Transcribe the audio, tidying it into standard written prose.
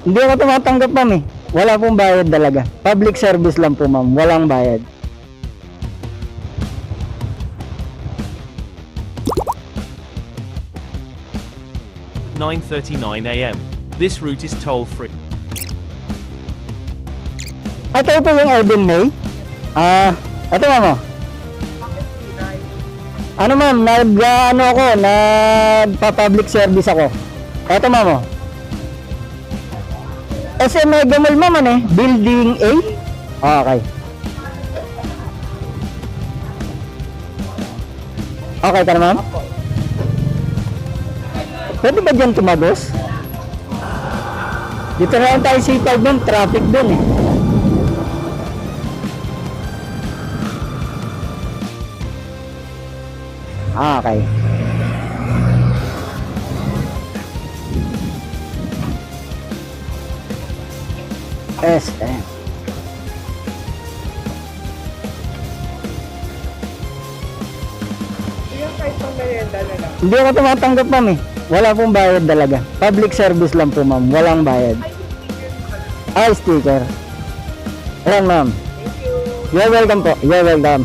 Hindi ako tumatanggap, ma'am eh. Wala pong bayad talaga. Public service lang po, ma'am. Walang bayad. AM. This route is toll-free. Ito po yung Urban May. Ito ma'am. Oh. Ano ma'am, nagpa-public service ako. Ito ma'am. Oh. SM Mega Mall ma'am, ano eh? Building A? Okay. Okay ka na ma'am? Pwede ba dyan tumagos? Dito na lang tayo C5 dun, traffic dun eh. Okay. SM. Yung kahit pang merienda na lang. Hindi ako tumatanggap, ma'am eh. Wala pong bayad talaga. Public service lang po, ma'am. Walang bayad. Ay, sticker. Ayan, ma'am. Thank you. You're welcome po. You're welcome.